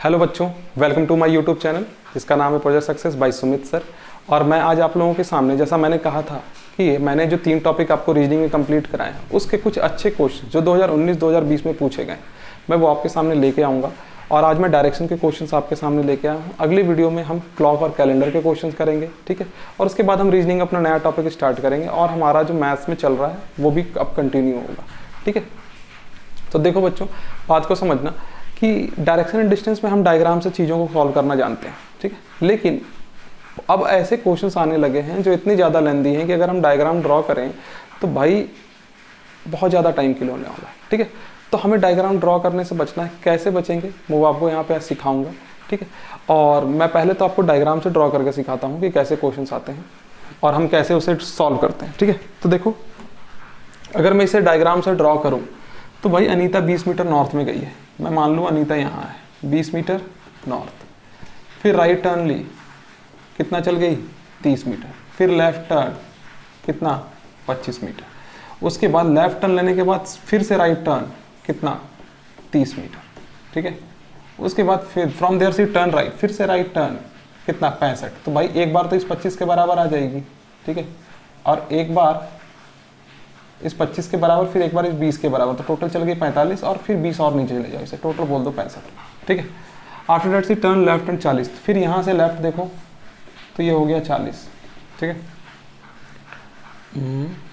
Hello बच्चों, welcome to my YouTube channel जिसका नाम है project success by Sumit sir. और मैं आज आप लोगों के सामने, जैसा मैंने कहा था कि मैंने जो 3 टॉपिक आपको रीजनिंग में कंप्लीट कराए हैं उसके कुछ अच्छे क्वेश्चन जो 2019-2020 में पूछे गए मैं वो आपके सामने लेके आऊँगा। और आज मैं डायरेक्शन के क्वेश्चंस आपके सामने लेके आया हूँ। अगली वीडियो में हम क्लॉक और कैलेंडर के क्वेश्चन करेंगे, ठीक है। और उसके बाद हम रीजनिंग अपना नया टॉपिक स्टार्ट करेंगे और हमारा जो मैथ्स में चल रहा है वो भी अब कंटिन्यू होगा, ठीक है। तो देखो बच्चों, बात को समझना कि डायरेक्शन एंड डिस्टेंस में हम डायग्राम से चीज़ों को सॉल्व करना जानते हैं, ठीक है। लेकिन अब ऐसे क्वेश्चंस आने लगे हैं जो इतनी ज़्यादा लेंदी हैं कि अगर हम डायग्राम ड्रॉ करें तो भाई बहुत ज़्यादा टाइम किल होने वाला है, ठीक है। तो हमें डायग्राम ड्रॉ करने से बचना है। कैसे बचेंगे वो आपको यहाँ पे सिखाऊंगा, ठीक है। और मैं पहले तो आपको डायग्राम से ड्रॉ करके सिखाता हूँ कि कैसे क्वेश्चंस आते हैं और हम कैसे उसे सॉल्व करते हैं, ठीक है। तो देखो, अगर मैं इसे डायग्राम से ड्रॉ करूँ तो भाई अनीता 20 मीटर नॉर्थ में गई है। मैं मान लूँ अनीता यहाँ है 20 मीटर नॉर्थ। फिर राइट टर्न ली, कितना चल गई 30 मीटर। फिर लेफ्ट टर्न कितना 25 मीटर। उसके बाद लेफ्ट टर्न लेने के बाद फिर से राइट टर्न कितना 30 मीटर, ठीक है। उसके बाद फिर फ्रॉम देयर से टर्न राइट, फिर से राइट टर्न कितना 65। तो भाई एक बार तो इस 25 के बराबर आ जाएगी, ठीक है। और एक बार इस 25 के बराबर, फिर एक बार इस 20 के बराबर, तो टोटल चल गई 45 और फिर 20 और नीचे ले जाओ, इसे टोटल बोल दो 65, ठीक है। After that C turn left and 40। फिर यहाँ से लेफ्ट देखो तो ये हो गया 40, ठीक है।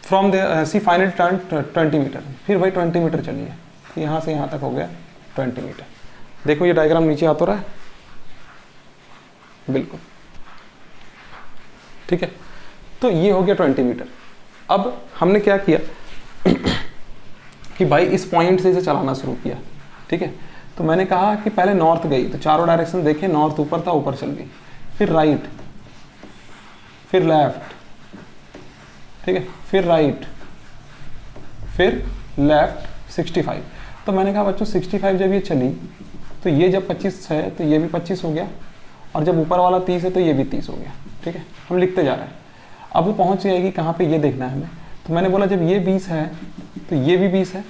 From the C final turn 20 metre. फिर भाई 20 मीटर चलिए, यहाँ से यहाँ तक हो गया 20 मीटर। देखो ये डायग्राम नीचे आ तो रहा है, बिल्कुल, ठीक है। तो ये हो गया 20 मीटर। अब हमने क्या किया कि भाई इस पॉइंट से इसे चलाना शुरू किया, ठीक है। तो मैंने कहा कि पहले नॉर्थ गई तो चारों डायरेक्शन देखे, नॉर्थ ऊपर था, ऊपर चल गई। फिर राइट, फिर लेफ्ट, ठीक है, फिर राइट, फिर लेफ्ट 65। तो मैंने कहा बच्चों 65 जब ये चली तो ये जब 25 है तो ये भी 25 हो गया, और जब ऊपर वाला 30 है तो ये भी 30 हो गया, ठीक है। हम लिखते जा रहे हैं। अब वो पहुंच जाएगी कहाँ पे ये देखना है हमें। तो मैंने बोला जब ये 20 है तो ये भी 20 है,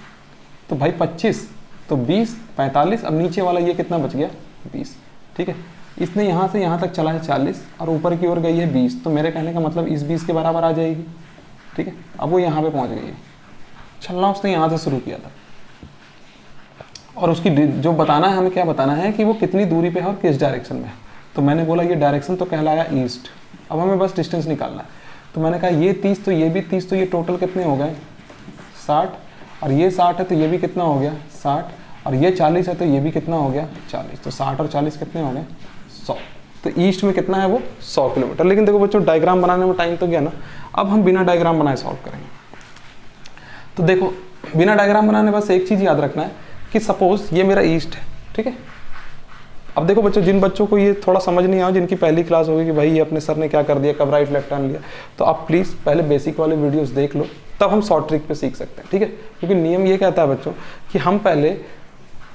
तो भाई 25 तो 20 45, अब नीचे वाला ये कितना बच गया 20, ठीक है। इसने यहाँ से यहाँ तक चला है 40 और ऊपर की ओर गई है 20, तो मेरे कहने का मतलब इस 20 के बराबर आ जाएगी, ठीक है। अब वो यहाँ पे पहुँच गई है। चलना उसने यहाँ से शुरू किया था और उसकी जो बताना है हमें, क्या बताना है कि वो कितनी दूरी पे है और किस डायरेक्शन में है। तो मैंने बोला ये डायरेक्शन तो कहलाया ईस्ट, अब हमें बस डिस्टेंस निकालना है। तो मैंने कहा ये 30 तो ये भी 30, तो ये टोटल कितने हो गए 60, और ये 60 है तो ये भी कितना हो गया 60, और ये 40 है तो ये भी कितना हो गया 40। तो 60 और 40 कितने हो गए 100। तो ईस्ट में कितना है वो 100 किलोमीटर। लेकिन देखो बच्चों, डायग्राम बनाने में टाइम तो गया ना। अब हम बिना डायग्राम बनाए सॉल्व करेंगे। तो देखो, बिना डायग्राम बनाने बस एक चीज़ याद रखना है कि सपोज ये मेरा ईस्ट है, ठीक है। अब देखो बच्चों, जिन बच्चों को ये थोड़ा समझ नहीं आया, जिनकी पहली क्लास होगी कि भाई ये अपने सर ने क्या कर दिया, कब राइट लेफ्ट टर्न लिया, तो आप प्लीज़ पहले बेसिक वाले वीडियोस देख लो, तब हम शॉर्ट ट्रिक पे सीख सकते हैं, ठीक है। क्योंकि नियम ये कहता है बच्चों कि हम पहले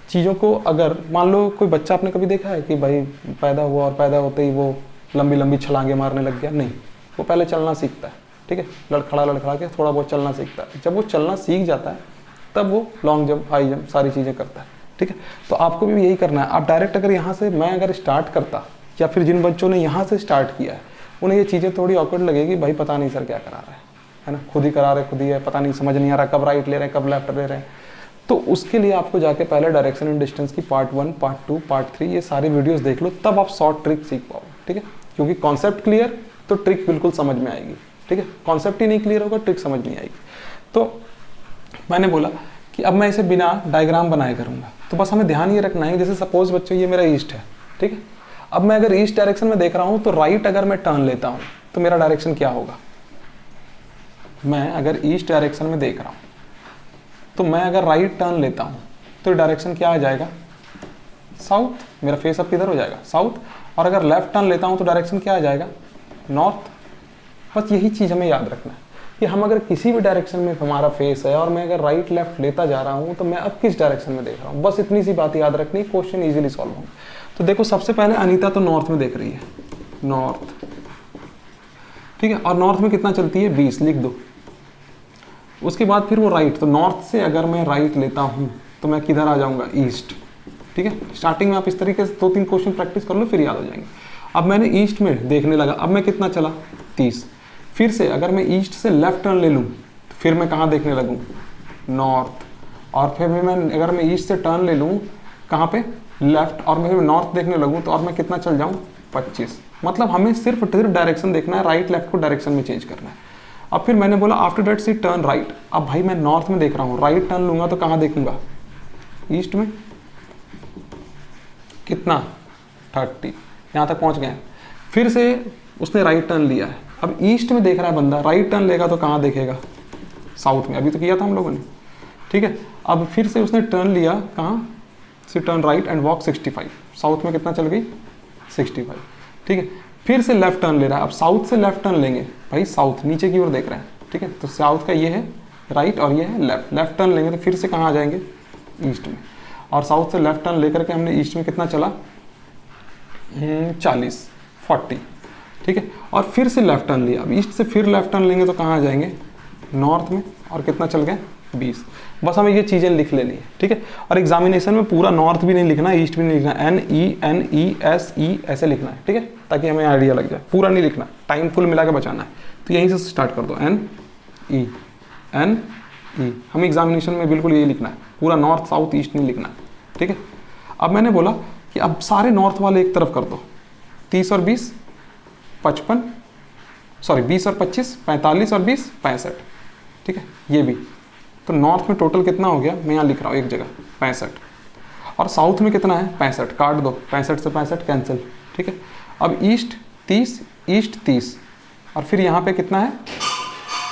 चीज़ों को, अगर मान लो कोई बच्चा आपने कभी देखा है कि भाई पैदा हुआ और पैदा होते ही वो लंबी लंबी छलांगे मारने लग गया, नहीं, वो पहले चलना सीखता है, ठीक है। लड़खड़ा के थोड़ा बहुत चलना सीखता है। जब वो चलना सीख जाता है तब वो लॉन्ग जंप, हाई जंप सारी चीज़ें करता है, ठीक है। तो आपको भी यही करना है। आप डायरेक्ट अगर यहाँ से मैं अगर स्टार्ट करता, या फिर जिन बच्चों ने यहाँ से स्टार्ट किया है उन्हें ये चीज़ें थोड़ी ऑकवर्ड लगेगी, भाई पता नहीं सर क्या करा रहा है ना, खुद ही करा रहे, खुद ही है, पता नहीं, समझ नहीं आ रहा कब राइट ले रहे हैं कब लेफ्ट ले रहे हैं। तो उसके लिए आपको जाके पहले डायरेक्शन एंड डिस्टेंस की पार्ट 1, पार्ट 2, पार्ट 3 ये सारी वीडियोज़ देख लो, तब आप शॉर्ट ट्रिक सीख पाओगे, ठीक है। क्योंकि कॉन्सेप्ट क्लियर तो ट्रिक बिल्कुल समझ में आएगी, ठीक है। कॉन्सेप्ट ही नहीं क्लियर होगा, ट्रिक समझ नहीं आएगी। तो मैंने बोला कि अब मैं इसे बिना डायग्राम बनाए करूँगा। तो बस हमें ध्यान ये रखना है, जैसे सपोज बच्चों ये मेरा ईस्ट है, ठीक है। अब मैं अगर ईस्ट डायरेक्शन में देख रहा हूँ तो राइट अगर मैं टर्न लेता हूँ तो मेरा डायरेक्शन क्या होगा। मैं अगर ईस्ट डायरेक्शन में देख रहा हूँ तो मैं अगर राइट टर्न लेता हूँ तो डायरेक्शन क्या आ जाएगा साउथ, मेरा फेस अप किधर हो जाएगा साउथ। और अगर लेफ्ट टर्न लेता हूँ तो डायरेक्शन क्या आ जाएगा नॉर्थ। बस यही चीज़ हमें याद रखना है कि हम अगर किसी भी डायरेक्शन में हमारा फेस है और मैं अगर राइट लेफ्ट लेता जा रहा हूँ तो मैं अब किस डायरेक्शन में देख रहा हूँ, बस इतनी सी बात याद रखनी, क्वेश्चन इजीली सॉल्व होंगे। तो देखो, सबसे पहले अनीता तो नॉर्थ में देख रही है, नॉर्थ, ठीक है। और नॉर्थ में कितना चलती है 20, लिख दो। उसके बाद फिर वो राइट, तो नॉर्थ से अगर मैं राइट लेता हूँ तो मैं किधर आ जाऊँगा ईस्ट, ठीक है, स्टार्टिंग में आप इस तरीके से 2-3 क्वेश्चन प्रैक्टिस कर लो, फिर याद हो जाएंगे। अब मैंने ईस्ट में देखने लगा, अब मैं कितना चला 30। फिर से अगर मैं ईस्ट से लेफ्ट टर्न ले लूँ तो फिर मैं कहाँ देखने लगूँ, नॉर्थ। और फिर मैं अगर मैं ईस्ट से टर्न ले लूँ कहाँ पे, लेफ्ट, और मैं नॉर्थ देखने लगूँ तो और मैं कितना चल जाऊँ 25। मतलब हमें सिर्फ डायरेक्शन देखना है, राइट लेफ्ट को डायरेक्शन में चेंज करना है। अब फिर मैंने बोला after that C turn right. अब भाई मैं नॉर्थ में देख रहा हूँ, राइट टर्न लूंगा तो कहाँ देखूंगा, ईस्ट में। कितना 30, यहाँ तक पहुँच गए। फिर से उसने राइट टर्न लिया है, अब ईस्ट में देख रहा है बंदा, राइट टर्न लेगा तो कहाँ देखेगा, साउथ में। अभी तो किया था हम लोगों ने, ठीक है। अब फिर से उसने टर्न लिया, कहाँ से turn right and walk 65, south में कितना चल गई 65, ठीक है। फिर से लेफ्ट टर्न ले रहा है, अब साउथ से लेफ्ट टर्न लेंगे, भाई साउथ नीचे की ओर देख रहे हैं, ठीक है। तो साउथ का ये है राइट और ये है लेफ्ट। लेफ्ट टर्न लेंगे तो फिर से कहाँ आ जाएंगे, ईस्ट में। और साउथ से लेफ्ट टर्न लेकर के हमने ईस्ट में कितना चला 40, ठीक है। और फिर से लेफ्ट टर्न लिया, अब ईस्ट से फिर लेफ्ट टर्न लेंगे तो कहाँ आ जाएंगे, नॉर्थ में। और कितना चल गए 20। बस हमें ये चीज़ें लिख लेनी है, ठीक है। और एग्जामिनेशन में पूरा नॉर्थ भी नहीं लिखना, ईस्ट भी नहीं लिखना, NESE ऐसे लिखना है, ठीक है, ताकि हमें आइडिया लग जाए। पूरा नहीं लिखना, टाइम फुल मिला के बचाना है। तो यहीं से स्टार्ट कर दो, NE। हमें एग्जामिनेशन में बिल्कुल यही लिखना है, पूरा नॉर्थ साउथ ईस्ट नहीं लिखना है, ठीक है। अब मैंने बोला कि अब सारे नॉर्थ वाले एक तरफ कर दो, 30 और 20 55, सॉरी 20 और 25 45 और 20 65, ठीक है। ये भी तो नॉर्थ में टोटल कितना हो गया, मैं यहाँ लिख रहा हूँ एक जगह 65। और साउथ में कितना है 65, काट दो, 65 से 65 कैंसिल, ठीक है। अब ईस्ट 30 और फिर यहाँ पे कितना है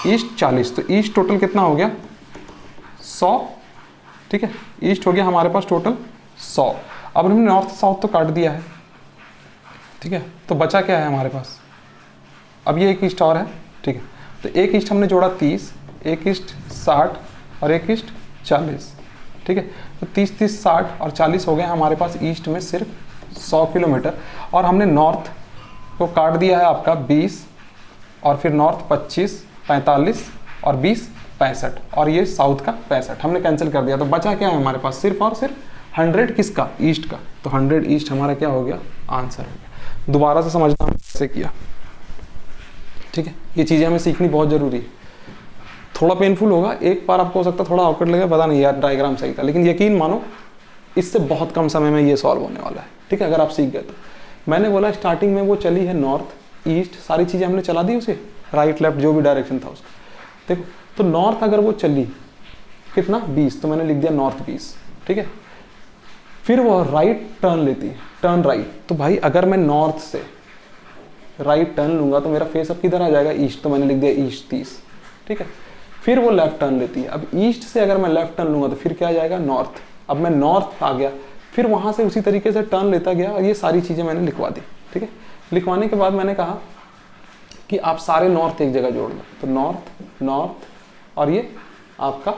ईस्ट 40, तो ईस्ट टोटल कितना हो गया 100, ठीक है। ईस्ट हो गया हमारे पास टोटल 100। अब हमने नॉर्थ साउथ तो काट दिया है, ठीक है। तो बचा क्या है हमारे पास, अब ये एक ईस्ट और है, ठीक है। तो एक ईस्ट हमने जोड़ा 30, एक ईस्ट 60 और एक ईस्ट 40, ठीक है। तो 30 30 60 और 40 हो गए हमारे पास ईस्ट में सिर्फ 100 किलोमीटर। और हमने नॉर्थ को काट दिया है आपका 20, और फिर नॉर्थ 25 45 और 20 65, और ये साउथ का 65 हमने कैंसिल कर दिया। तो बचा क्या है हमारे पास, सिर्फ और सिर्फ 100 किसका, ईस्ट का। तो 100 ईस्ट हमारा क्या हो गया, आंसर हो गया। दोबारा से समझना हमने कैसे किया, ठीक है। ये चीज़ें हमें सीखनी बहुत ज़रूरी है। थोड़ा पेनफुल होगा, एक बार आपको हो सकता है थोड़ा ऑकवर्ड लगेगा, पता नहीं यार डायग्राम सही था, लेकिन यकीन मानो इससे बहुत कम समय में ये सॉल्व होने वाला है, ठीक है, अगर आप सीख गए तो। मैंने बोला स्टार्टिंग में वो चली है नॉर्थ ईस्ट, सारी चीज़ें हमने चला दी उसे, राइट लेफ्ट जो भी डायरेक्शन था उसका। देखो तो नॉर्थ अगर वो चली कितना 20, तो मैंने लिख दिया नॉर्थ 20, ठीक है। फिर वो राइट टर्न लेती है, टर्न राइट, तो भाई अगर मैं नॉर्थ से राइट टर्न लूंगा तो मेरा फेस अब किधर आ जाएगा, ईस्ट, तो मैंने लिख दिया ईस्ट 30, ठीक है। फिर वो लेफ्ट टर्न लेती है, अब ईस्ट से अगर मैं लेफ्ट टर्न लूंगा तो फिर क्या आ जाएगा, नॉर्थ। अब मैं नॉर्थ आ गया, फिर वहां से उसी तरीके से टर्न लेता गया, और ये सारी चीजें मैंने लिखवा दी, ठीक है। लिखवाने के बाद मैंने कहा कि आप सारे नॉर्थ एक जगह जोड़ दो, तो नॉर्थ नॉर्थ और ये आपका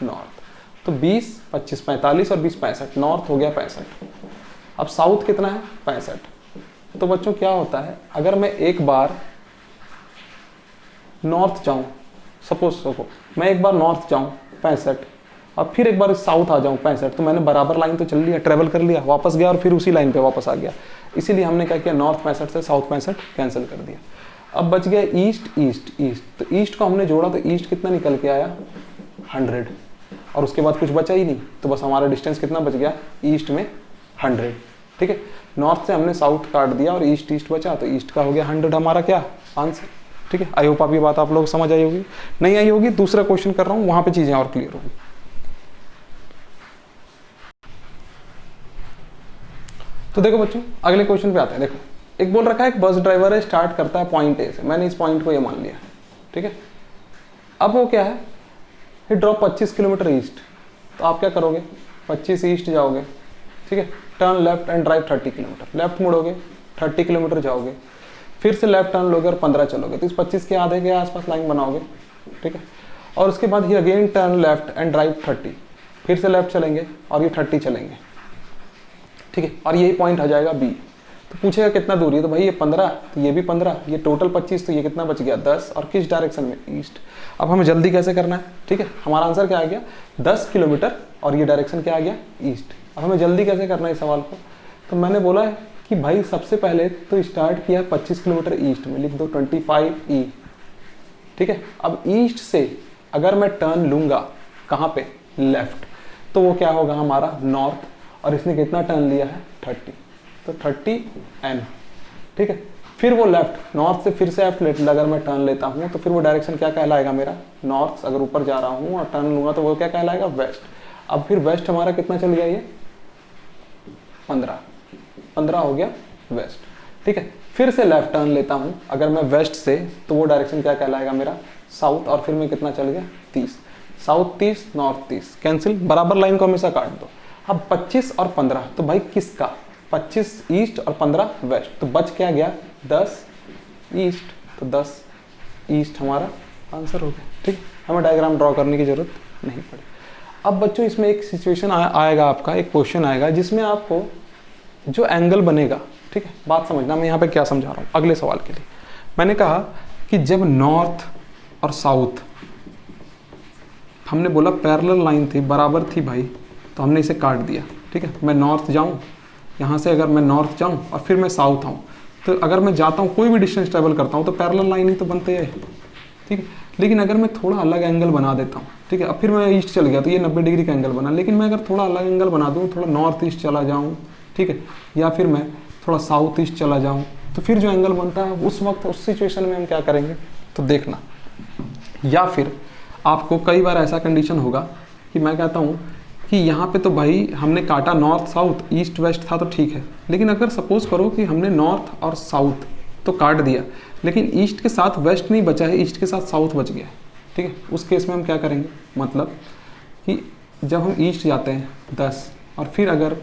नॉर्थ, तो 20 25 45 और 20 65, नॉर्थ हो गया 65। अब साउथ कितना है 65। तो बच्चों क्या होता है, अगर मैं एक बार नॉर्थ जाऊं, सपोज मैं एक बार नॉर्थ जाऊं 65 और फिर एक बार साउथ आ जाऊं 65, तो मैंने बराबर लाइन तो चल लिया, ट्रेवल कर लिया, वापस गया और फिर उसी लाइन पे वापस आ गया। इसीलिए हमने क्या किया, नॉर्थ 65 से साउथ 65 कैंसिल कर दिया। अब बच गया ईस्ट ईस्ट ईस्ट, तो ईस्ट को हमने जोड़ा तो ईस्ट कितना निकल के आया 100, और उसके बाद कुछ बचा ही नहीं, तो बस हमारा डिस्टेंस कितना बच गया ईस्ट में 100, ठीक है। नॉर्थ से हमने साउथ काट दिया और ईस्ट ईस्ट बचा, तो ईस्ट का हो गया 100 हमारा क्या आंसर, ठीक है। आई होप आप ये बात आप लोग समझ आई होगी, नहीं आई होगी दूसरा क्वेश्चन कर रहा हूँ, वहां पे चीजें और क्लियर होगी। तो देखो बच्चों अगले क्वेश्चन पे आते हैं। देखो एक बोल रखा है, एक बस ड्राइवर है, स्टार्ट करता है पॉइंट ए से, मैंने इस पॉइंट को ये मान लिया, ठीक है। अब वो क्या है, ये ड्रॉप 25 किलोमीटर ईस्ट, तो आप क्या करोगे 25 ईस्ट जाओगे, ठीक है। Turn left and drive 30 kilometre, left मुड़ोगे 30 किलोमीटर जाओगे, फिर से लेफ्ट टर्न लोगे और 15 चलोगे, तो इस 25 के आधे के आसपास लाइन बनाओगे, ठीक है। और उसके बाद ही again turn left and drive 30, फिर से लेफ्ट चलेंगे और ये 30 चलेंगे, ठीक है। और यही पॉइंट आ जाएगा बी। तो पूछेगा कितना दूरी है, तो भाई ये 15, तो ये भी 15, ये टोटल 25, तो ये कितना बच गया 10, और किस डायरेक्शन में, ईस्ट। अब हमें जल्दी कैसे करना है, ठीक है। हमारा आंसर क्या आ गया 10 किलोमीटर, और ये डायरेक्शन क्या आ गया ईस्ट। अब हमें जल्दी कैसे करना है इस सवाल को, तो मैंने बोला है कि भाई सबसे पहले तो स्टार्ट किया 25 किलोमीटर ईस्ट में, लिख दो 25 ई, ठीक है। अब ईस्ट से अगर मैं टर्न लूँगा कहाँ पे, लेफ्ट, तो वो क्या होगा हमारा नॉर्थ, और इसने कितना टर्न लिया है 30, तो 30 n, ठीक है। फिर वो लेफ्ट, नॉर्थ से फिर से लेफ्ट अगर मैं टर्न लेता हूँ तो फिर वो डायरेक्शन क्या कहलाएगा मेरा, नॉर्थ अगर ऊपर जा रहा हूँ और टर्न लूँगा तो वो क्या कहलाएगा, वेस्ट। अब फिर वेस्ट हमारा कितना चल गया, ये 15 हो गया वेस्ट, ठीक है। फिर से लेफ्ट टर्न लेता हूँ अगर मैं वेस्ट से, तो वो डायरेक्शन क्या कहलाएगा मेरा, साउथ, और फिर मैं कितना चल गया 30, साउथ 30 नॉर्थ 30, कैंसिल, बराबर लाइन को हमेशा काट दो। अब 25 और 15, तो भाई किसका, 25 ईस्ट और 15 वेस्ट, तो बच क्या गया 10 ईस्ट, तो 10 ईस्ट हमारा आंसर हो गया, ठीक। हमें डायग्राम ड्रॉ करने की जरूरत नहीं पड़ी। अब बच्चों इसमें एक सिचुएशन आएगा आपका, एक क्वेश्चन आएगा जिसमें आपको जो एंगल बनेगा, ठीक है, बात समझना मैं यहाँ पे क्या समझा रहा हूँ अगले सवाल के लिए। मैंने कहा कि जब नॉर्थ और साउथ हमने बोला पैरेलल लाइन थी, बराबर थी भाई, तो हमने इसे काट दिया, ठीक है। मैं नॉर्थ जाऊँ, यहाँ से अगर मैं नॉर्थ जाऊँ और फिर मैं साउथ आऊँ, तो अगर मैं जाता हूँ कोई भी डिस्टेंस ट्रेवल करता हूँ तो पैरेलल लाइन ही तो बनते हैं, ठीक है। लेकिन अगर मैं थोड़ा अलग एंगल बना देता हूँ, ठीक है, अब फिर मैं ईस्ट चल गया तो ये 90 डिग्री का एंगल बना, लेकिन मैं अगर थोड़ा अलग एंगल बना दूँ, थोड़ा नॉर्थ ईस्ट चला जाऊँ, ठीक है, या फिर मैं थोड़ा साउथ ईस्ट चला जाऊँ, तो फिर जो एंगल बनता है उस वक्त उस सिचुएशन में हम क्या करेंगे, तो देखना। या फिर आपको कई बार ऐसा कंडीशन होगा कि मैं कहता हूँ कि यहाँ पे तो भाई हमने काटा नॉर्थ साउथ ईस्ट वेस्ट था तो ठीक है, लेकिन अगर सपोज करो कि हमने नॉर्थ और साउथ तो काट दिया, लेकिन ईस्ट के साथ वेस्ट नहीं बचा है, ईस्ट के साथ साउथ बच गया, ठीक है। उस केस में हम क्या करेंगे, मतलब कि जब हम ईस्ट जाते हैं 10 और फिर अगर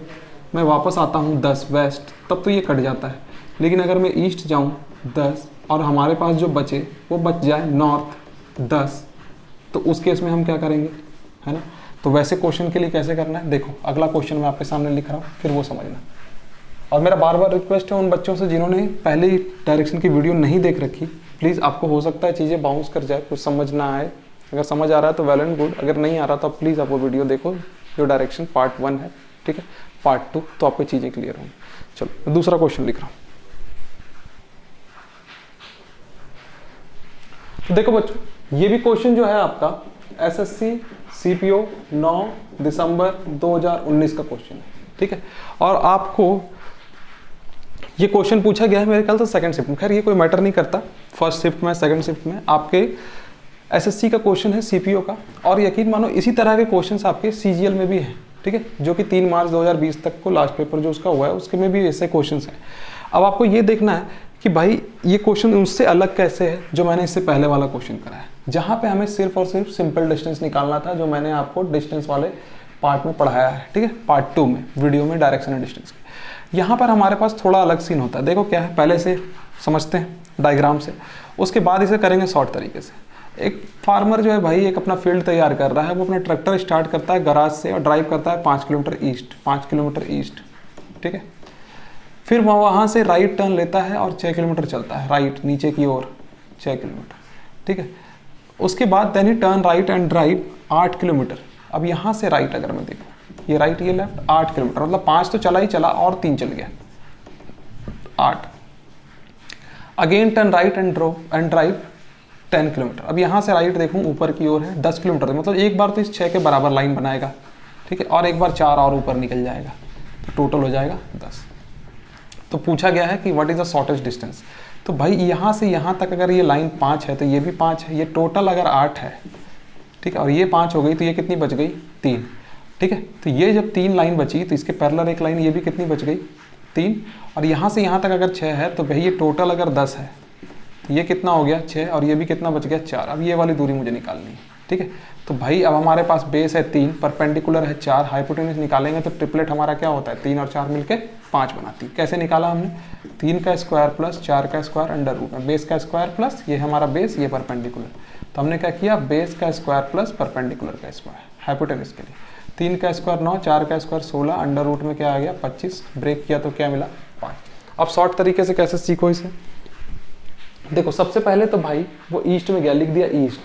मैं वापस आता हूँ 10 वेस्ट, तब तो ये कट जाता है। लेकिन अगर मैं ईस्ट जाऊँ 10 और हमारे पास जो बचे वो बच जाए नॉर्थ 10, तो उस केस में हम क्या करेंगे, है ना। तो वैसे क्वेश्चन के लिए कैसे करना है, देखो अगला क्वेश्चन मैं आपके सामने लिख रहा हूँ, फिर वो समझना। और मेरा बार बार रिक्वेस्ट है उन बच्चों से जिन्होंने पहले ही डायरेक्शन की वीडियो नहीं देख रखी, प्लीज़, आपको हो सकता है चीज़ें बाउंस कर जाए, कुछ समझ ना आए, अगर समझ आ रहा है तो वेल एंड गुड, अगर नहीं आ रहा तो प्लीज़ आप वो वीडियो देखो जो डायरेक्शन पार्ट 1 है, ठीक है, पार्ट 2 तो आपको चीज़ें क्लियर होंगी। चलो मैं दूसरा क्वेश्चन लिख रहा हूँ। तो देखो बच्चों, ये भी क्वेश्चन जो है आपका एसएससी सीपीओ 9 दिसंबर 2019 का क्वेश्चन है, ठीक है। और आपको ये क्वेश्चन पूछा गया है मेरे ख्याल से सेकंड शिफ्ट में, खैर ये कोई मैटर नहीं करता, फर्स्ट शिफ्ट में सेकंड शिफ्ट में आपके एसएससी का क्वेश्चन है सीपीओ का। और यकीन मानो इसी तरह के क्वेश्चंस आपके सीजीएल में भी हैं, ठीक है, जो कि 3 मार्च 2020 तक को लास्ट पेपर जो उसका हुआ है उसके में भी ऐसे क्वेश्चंस हैं। अब आपको ये देखना है कि भाई ये क्वेश्चन उससे अलग कैसे है जो मैंने इससे पहले वाला क्वेश्चन करा है, जहाँ पे हमें सिर्फ और सिर्फ सिंपल डिस्टेंस निकालना था, जो मैंने आपको डिस्टेंस वाले पार्ट में पढ़ाया है, ठीक है, पार्ट 2 में वीडियो में डायरेक्शन एंड डिस्टेंस के। यहाँ पर हमारे पास थोड़ा अलग सीन होता है। देखो क्या है, पहले से समझते हैं डायग्राम से, उसके बाद इसे करेंगे शॉर्ट तरीके से। एक फार्मर जो है भाई एक अपना फील्ड तैयार कर रहा है, वो अपना ट्रैक्टर स्टार्ट करता है गराज से और ड्राइव करता है 5 किलोमीटर ईस्ट, ठीक है। फिर वह वहाँ से राइट टर्न लेता है और 6 किलोमीटर चलता है राइट नीचे की ओर, 6 किलोमीटर, ठीक है। उसके बाद then he turn right and drive 8 kilometre. अब यहाँ से राइट अगर मैं देखूँ, ये राइट ये लेफ्ट, 8 किलोमीटर, मतलब 5 तो चला ही चला और 3 चल गया, 8। Again turn right and drive 10 kilometre. अब यहाँ से राइट देखूँ ऊपर की ओर है 10 किलोमीटर, मतलब एक बार तो इस 6 के बराबर लाइन बनाएगा, ठीक है, और एक बार 4 और ऊपर निकल जाएगा, तो टोटल हो जाएगा 10। तो पूछा गया है कि what is the shortest distance. तो भाई यहाँ से यहाँ तक अगर ये लाइन 5 है तो ये भी 5 है, ये टोटल अगर 8 है, ठीक है, और ये 5 हो गई तो ये कितनी बच गई, 3, ठीक है। तो ये जब 3 लाइन बची तो इसके पैरेलल एक लाइन ये भी कितनी बच गई, 3, और यहाँ से यहाँ तक अगर 6 है तो भाई ये टोटल अगर 10 है तो ये कितना हो गया 6, और ये भी कितना बच गया 4। अब ये वाली दूरी मुझे निकालनी है, ठीक है। तो भाई अब हमारे पास बेस है 3, परपेंडिकुलर है 4, हाइपोटेन्यूज निकालेंगे तो ट्रिपलेट हमारा क्या होता है, 3 और 4 मिलके 5 बनाती है। कैसे निकाला हमने, 3 का स्क्वायर प्लस 4 का स्क्वायर अंडर रूट में, बेस का स्क्वायर प्लस ये हमारा बेस, ये परपेंडिकुलर, तो हमने क्या किया, बेस का स्क्वायर प्लस परपेंडिकुलर का स्क्वायर हाइपोटेन्यूज के लिए। 3 का स्क्वायर 9, 4 का स्क्वायर 16, अंडर रूट में क्या आ गया 25, ब्रेक किया तो क्या मिला 5। अब शॉर्ट तरीके से कैसे सीखो इसे, देखो सबसे पहले तो भाई वो ईस्ट में गया, लिख दिया ईस्ट,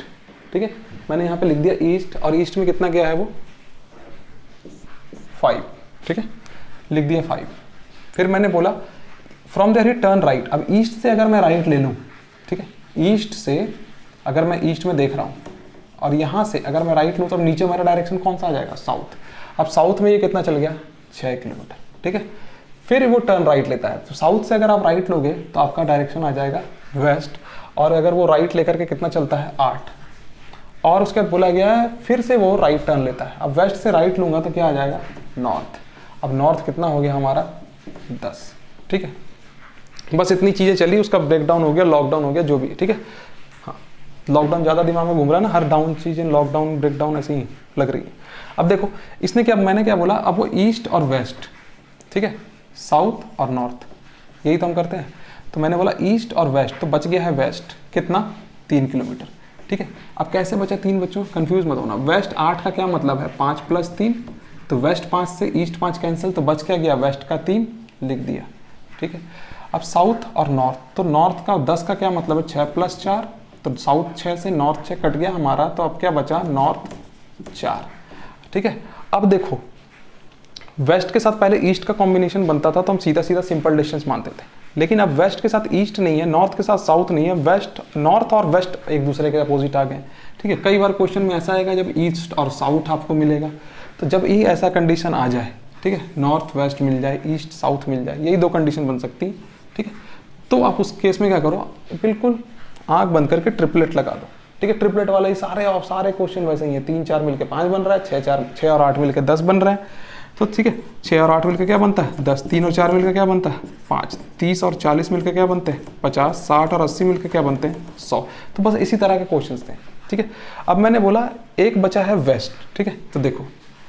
ठीक है, मैंने यहाँ पे लिख दिया ईस्ट, और ईस्ट में कितना गया है वो 5, ठीक है, लिख दिया 5। फिर मैंने बोला from there he turn right. अब ईस्ट से अगर मैं राइट ले लूँ, ठीक है, ईस्ट से अगर मैं ईस्ट में देख रहा हूँ और यहाँ से अगर मैं राइट लूँ तो नीचे मेरा डायरेक्शन कौन सा आ जाएगा, साउथ। अब साउथ में ये कितना चल गया, 6 किलोमीटर, ठीक है। फिर वो टर्न राइट लेता है, तो साउथ से अगर आप राइट लोगे तो आपका डायरेक्शन आ जाएगा वेस्ट, और अगर वो राइट लेकर के कितना चलता है, 8। और उसके बाद बोला गया है फिर से वो राइट टर्न लेता है। अब वेस्ट से राइट लूँगा तो क्या आ जाएगा, नॉर्थ। अब नॉर्थ कितना हो गया हमारा, 10, ठीक है। बस इतनी चीज़ें चली, उसका ब्रेकडाउन हो गया, लॉकडाउन हो गया, जो भी, ठीक है। हाँ, लॉकडाउन ज़्यादा दिमाग में घूम रहा है ना, हर डाउन चीज़ें लॉकडाउन ब्रेकडाउन ऐसे ही लग रही है। अब देखो इसने क्या, मैंने क्या बोला, अब वो ईस्ट और वेस्ट, ठीक है, साउथ और नॉर्थ, यही तो हम करते हैं। तो मैंने बोला ईस्ट और वेस्ट, तो बच गया है वेस्ट कितना, 3 किलोमीटर, ठीक है। अब कैसे बचा 3, बच्चों कंफ्यूज मत होना। वेस्ट 8 का क्या मतलब है, 5 + 3, तो वेस्ट 5 से ईस्ट 5 कैंसिल, तो बच क्या गया, वेस्ट का 3 लिख दिया, ठीक है। अब साउथ और नॉर्थ, तो नॉर्थ का 10 का क्या मतलब है, 6 + 4, तो साउथ 6 से नॉर्थ 6 कट गया हमारा, तो अब क्या बचा, नॉर्थ 4, ठीक है। अब देखो वेस्ट के साथ पहले ईस्ट का कॉम्बिनेशन बनता था तो हम सीधा सीधा सिंपल डिस्टेंस मानते थे, लेकिन अब वेस्ट के साथ ईस्ट नहीं है, नॉर्थ के साथ साउथ नहीं है, वेस्ट, नॉर्थ और वेस्ट एक दूसरे के अपोजिट आ गए, ठीक है। कई बार क्वेश्चन में ऐसा आएगा जब ईस्ट और साउथ आपको मिलेगा, तो जब ये ऐसा कंडीशन आ जाए, ठीक है, नॉर्थ वेस्ट मिल जाए, ईस्ट साउथ मिल जाए, यही 2 कंडीशन बन सकती है, ठीक है। तो आप उस केस में क्या करो, बिल्कुल आंख बंद करके ट्रिपलेट लगा दो, ठीक है। ट्रिपलेट वाले ही सारे क्वेश्चन वैसे ही है, 3 4 मिलके 5 बन रहा है, 6 और 8 मिलके 10 बन रहे हैं, तो ठीक है, 6 और 8 मिलकर क्या बनता है, 10, 3 और 4 मिलकर क्या बनता है, 5, 30 और 40 मिलकर क्या बनते हैं, 50, 60 और 80 मिलकर क्या बनते हैं, 100। तो बस इसी तरह के क्वेश्चंस थे, ठीक है। अब मैंने बोला एक बचा है वेस्ट, ठीक है। तो देखो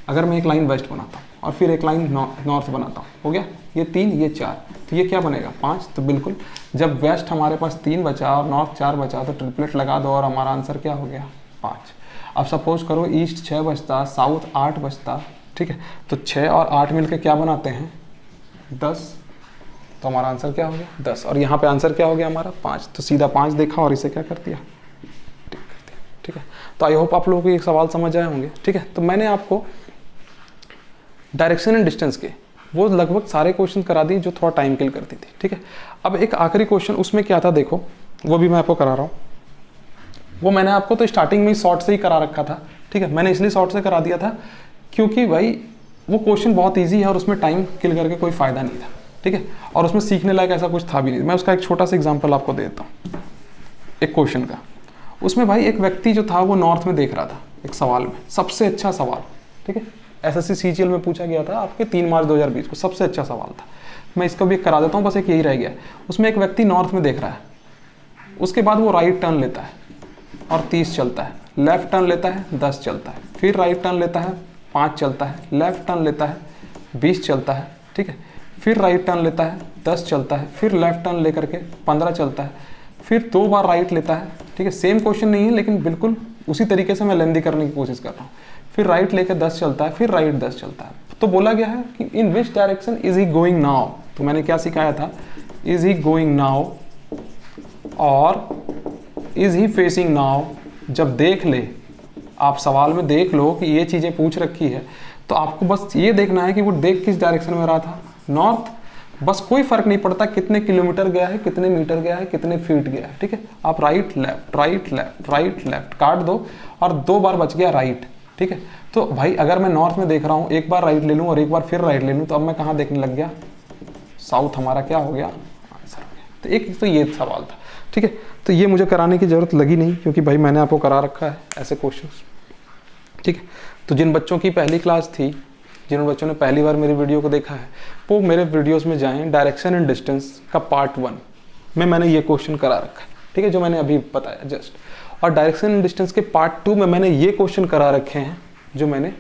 अगर मैं एक लाइन वेस्ट बनाता हूँ और फिर एक लाइन नॉर्थ बनाता हूँ, हो गया ये 3, ये 4, तो ये क्या बनेगा, 5। तो बिल्कुल जब वेस्ट हमारे पास 3 बचा और नॉर्थ 4 बचा, तो ट्रिपलेट लगा दो और हमारा आंसर क्या हो गया, 5। अब सपोज करो ईस्ट 6 बचता, साउथ 8 बचता, ठीक है, तो 6 और 8 मिलकर क्या बनाते हैं, 10, तो हमारा आंसर क्या हो गया, 10। और यहाँ पे आंसर क्या हो गया हमारा, 5। तो सीधा 5 देखा और इसे क्या कर दिया, टिक कर दिया, ठीक है। तो आई होप आप लोगों को ये सवाल समझ आए होंगे, ठीक है। तो मैंने आपको डायरेक्शन एंड डिस्टेंस के वो लगभग सारे क्वेश्चन करा दिए जो थोड़ा टाइम किल करती थी, ठीक है। अब एक आखिरी क्वेश्चन, उसमें क्या था देखो, वो भी मैं आपको करा रहा हूँ। वो मैंने आपको तो स्टार्टिंग में शॉर्ट से ही करा रखा था, ठीक है। मैंने इसलिए शॉर्ट से करा दिया था क्योंकि भाई वो क्वेश्चन बहुत ईजी है और उसमें टाइम किल करके कोई फ़ायदा नहीं था, ठीक है। और उसमें सीखने लायक ऐसा कुछ था भी नहीं। मैं उसका एक छोटा सा एग्जाम्पल आपको दे देता हूँ एक क्वेश्चन का। उसमें भाई एक व्यक्ति जो था वो नॉर्थ में देख रहा था, एक सवाल में, सबसे अच्छा सवाल, ठीक है, SSC CGL में पूछा गया था आपके 3 मार्च 2020 को, सबसे अच्छा सवाल था। मैं इसको भी करा देता हूँ, बस एक यही रह गया। उसमें एक व्यक्ति नॉर्थ में देख रहा है, उसके बाद वो राइट टर्न लेता है और 30 चलता है, लेफ्ट टर्न लेता है 10 चलता है, फिर राइट टर्न लेता है 5 चलता है, लेफ्ट टर्न लेता है 20 चलता है, ठीक है, फिर राइट टर्न लेता है 10 चलता है, फिर लेफ्ट टर्न लेकर के 15 चलता है, फिर 2 बार राइट लेता है, ठीक है। सेम क्वेश्चन नहीं है लेकिन बिल्कुल उसी तरीके से मैं लेंदी करने की कोशिश कर रहा हूँ। फिर राइट लेकर 10 चलता है, फिर राइट 10 चलता है। तो बोला गया है कि in which direction is he going now, तो मैंने क्या सिखाया था, इज ही गोइंग नाउ और इज ही फेसिंग नाउ। जब देख ले, आप सवाल में देख लो कि ये चीज़ें पूछ रखी है, तो आपको बस ये देखना है कि वो देख किस डायरेक्शन में रहा था, नॉर्थ। बस कोई फर्क नहीं पड़ता कितने किलोमीटर गया है, कितने मीटर गया है, कितने फीट गया है, ठीक है। आप right left right left right left काट दो और 2 बार बच गया राइट, ठीक है। तो भाई अगर मैं नॉर्थ में देख रहा हूँ, एक बार राइट ले लूँ और एक बार फिर राइट ले लूँ, तो अब मैं कहाँ देखने लग गया, साउथ हमारा क्या हो गया, आंसर हो गया। तो एक तो ये सवाल था, ठीक है। तो ये मुझे कराने की ज़रूरत लगी नहीं क्योंकि भाई मैंने आपको करा रखा है ऐसे क्वेश्चन, ठीक है। तो जिन बच्चों की पहली क्लास थी, जिन बच्चों ने पहली बार मेरी वीडियो को देखा है, वो मेरे वीडियोस में जाएं, डायरेक्शन एंड डिस्टेंस का पार्ट 1 में मैंने ये क्वेश्चन करा रखा है, ठीक है, जो मैंने अभी बताया जस्ट। और डायरेक्शन एंड डिस्टेंस के पार्ट 2 में मैंने ये क्वेश्चन करा रखे हैं जो मैंने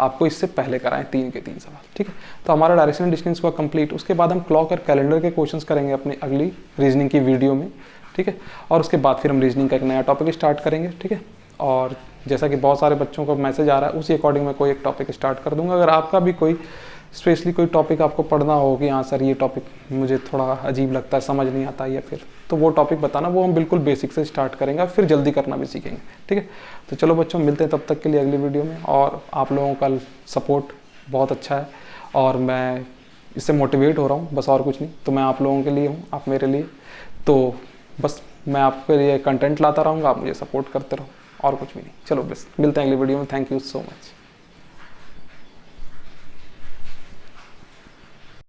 आपको इससे पहले कराए, 3 के 3 सवाल, ठीक है। तो हमारा डायरेक्शन एंड डिस्टेंस हुआ कंप्लीट। उसके बाद हम क्लॉक और कैलेंडर के क्वेश्चंस करेंगे अपनी अगली रीजनिंग की वीडियो में, ठीक है। और उसके बाद फिर हम रीजनिंग का एक नया टॉपिक स्टार्ट करेंगे, ठीक है। और जैसा कि बहुत सारे बच्चों को मैसेज आ रहा है, उसी अकॉर्डिंग मैं कोई एक टॉपिक स्टार्ट कर दूंगा। अगर आपका भी कोई स्पेशली कोई टॉपिक आपको पढ़ना हो कि हाँ सर ये टॉपिक मुझे थोड़ा अजीब लगता है, समझ नहीं आता, या फिर तो वो टॉपिक बताना, वो हम बिल्कुल बेसिक से स्टार्ट करेंगे, फिर जल्दी करना भी सीखेंगे, ठीक है। तो चलो बच्चों, मिलते हैं तब तक के लिए अगली वीडियो में। और आप लोगों का सपोर्ट बहुत अच्छा है और मैं इससे मोटिवेट हो रहा हूँ, बस और कुछ नहीं। तो मैं आप लोगों के लिए हूँ, आप मेरे लिए। तो बस मैं आपके लिए कंटेंट लाता रहूँगा, आप मुझे सपोर्ट करते रहो, और कुछ भी नहीं। चलो बस मिलते हैं अगली वीडियो में। Thank you so much.